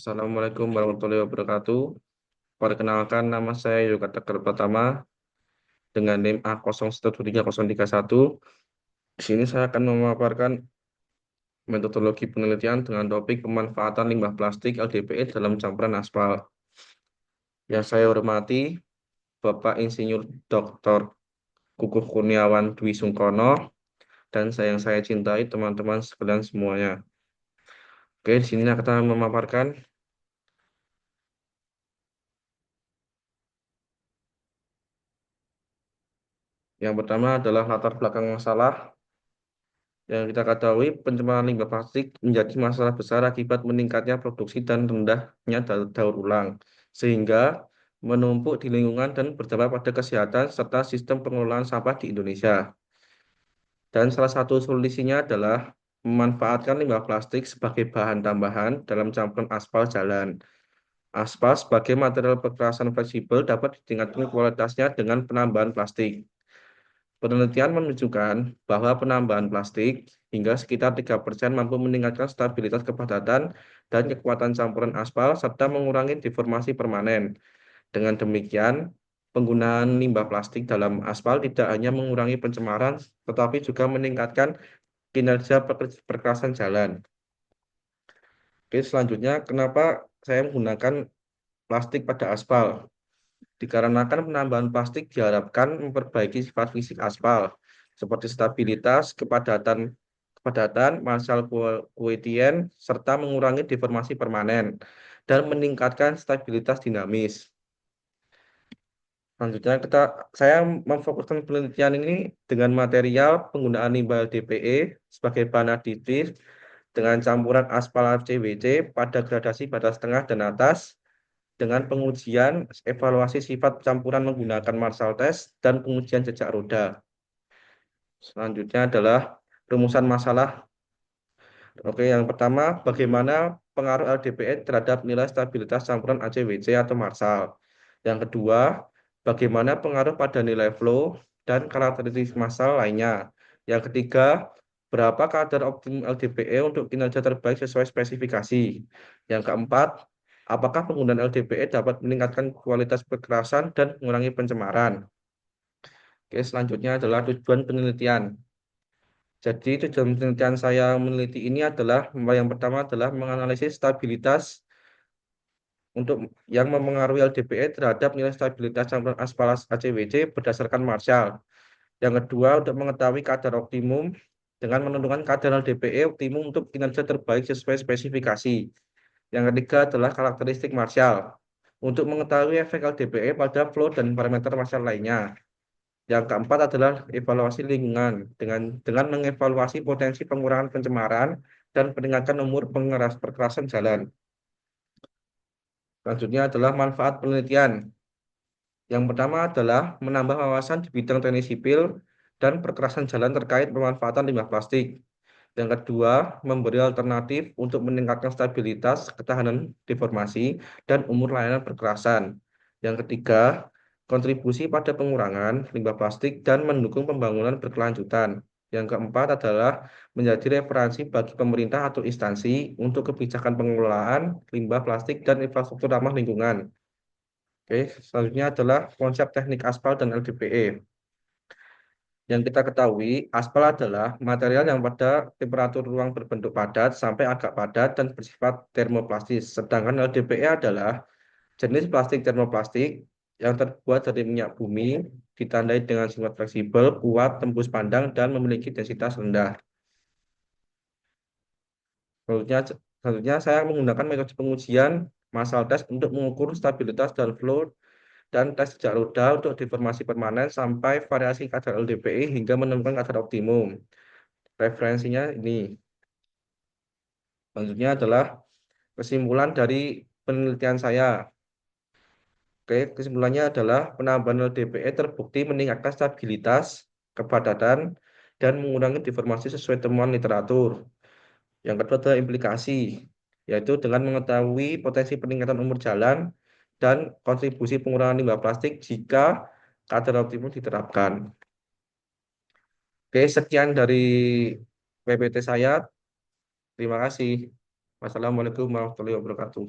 Assalamualaikum warahmatullahi wabarakatuh. Perkenalkan, nama saya Yoga Tegar Pratama dengan NIM A013031. Di sini saya akan memaparkan metodologi penelitian dengan topik pemanfaatan limbah plastik LDPE dalam campuran aspal. Yang saya hormati Bapak Insinyur Dr. Kukuh Kurniawan Dwi Sungkono dan yang saya cintai teman-teman sekalian semuanya. Oke, di sini kita memaparkan yang pertama adalah latar belakang masalah. Yang kita ketahui, pencemaran limbah plastik menjadi masalah besar akibat meningkatnya produksi dan rendahnya daur ulang, sehingga menumpuk di lingkungan dan berdampak pada kesehatan serta sistem pengelolaan sampah di Indonesia. Dan salah satu solusinya adalah memanfaatkan limbah plastik sebagai bahan tambahan dalam campuran aspal jalan. Aspal sebagai material perkerasan fleksibel dapat ditingkatkan kualitasnya dengan penambahan plastik. Penelitian menunjukkan bahwa penambahan plastik hingga sekitar 3% mampu meningkatkan stabilitas kepadatan dan kekuatan campuran aspal serta mengurangi deformasi permanen. Dengan demikian, penggunaan limbah plastik dalam aspal tidak hanya mengurangi pencemaran, tetapi juga meningkatkan kinerja perkerasan jalan. Oke, selanjutnya, kenapa saya menggunakan plastik pada aspal? Dikarenakan penambahan plastik diharapkan memperbaiki sifat fisik aspal, seperti stabilitas, kepadatan, Marshall coefficient, serta mengurangi deformasi permanen, dan meningkatkan stabilitas dinamis. Selanjutnya, saya memfokuskan penelitian ini dengan material penggunaan limbah DPE sebagai bahan aditif dengan campuran aspal FCWC pada gradasi batas tengah dan atas, dengan pengujian evaluasi sifat campuran menggunakan Marshall test dan pengujian jejak roda. Selanjutnya adalah rumusan masalah. Oke, yang pertama, bagaimana pengaruh LDPE terhadap nilai stabilitas campuran ACWC atau Marshall. Yang kedua, bagaimana pengaruh pada nilai flow dan karakteristik massal lainnya. Yang ketiga, berapa kadar optimum LDPE untuk kinerja terbaik sesuai spesifikasi. Yang keempat, apakah penggunaan LDPE dapat meningkatkan kualitas perkerasan dan mengurangi pencemaran. Oke, selanjutnya adalah tujuan penelitian. Jadi tujuan penelitian saya meneliti ini adalah yang pertama adalah menganalisis stabilitas untuk yang memengaruhi LDPE terhadap nilai stabilitas campuran aspal ACWC berdasarkan Marshall. Yang kedua, untuk mengetahui kadar optimum dengan menentukan kadar LDPE optimum untuk kinerja terbaik sesuai spesifikasi. Yang ketiga adalah karakteristik Marshall untuk mengetahui efek LDPE pada flow dan parameter Marshall lainnya. Yang keempat adalah evaluasi lingkungan dengan mengevaluasi potensi pengurangan pencemaran dan peningkatan umur perkerasan jalan. Selanjutnya adalah manfaat penelitian. Yang pertama adalah menambah wawasan di bidang teknik sipil dan perkerasan jalan terkait pemanfaatan limbah plastik. Yang kedua, memberi alternatif untuk meningkatkan stabilitas, ketahanan deformasi, dan umur layanan perkerasan. Yang ketiga, kontribusi pada pengurangan limbah plastik dan mendukung pembangunan berkelanjutan. Yang keempat adalah menjadi referensi bagi pemerintah atau instansi untuk kebijakan pengelolaan limbah plastik dan infrastruktur ramah lingkungan. Oke, selanjutnya adalah konsep teknik aspal dan LDPE. Yang kita ketahui, aspal adalah material yang pada temperatur ruang berbentuk padat sampai agak padat dan bersifat termoplastis. Sedangkan LDPE adalah jenis plastik termoplastik yang terbuat dari minyak bumi, ditandai dengan sifat fleksibel, kuat, tembus pandang, dan memiliki densitas rendah. Selanjutnya, selanjutnya saya menggunakan metode pengujian massal test untuk mengukur stabilitas dan flow dan tes jejak roda untuk deformasi permanen sampai variasi kadar LDPI hingga menemukan kadar optimum. Referensinya ini. Selanjutnya adalah kesimpulan dari penelitian saya. Oke, kesimpulannya adalah penambahan LDPE terbukti meningkatkan stabilitas, kepadatan, dan mengurangi deformasi sesuai temuan literatur. Yang kedua adalah implikasi, yaitu dengan mengetahui potensi peningkatan umur jalan dan kontribusi pengurangan limbah plastik jika kadar optimum diterapkan. Oke, sekian dari PPT saya. Terima kasih. Wassalamualaikum warahmatullahi wabarakatuh.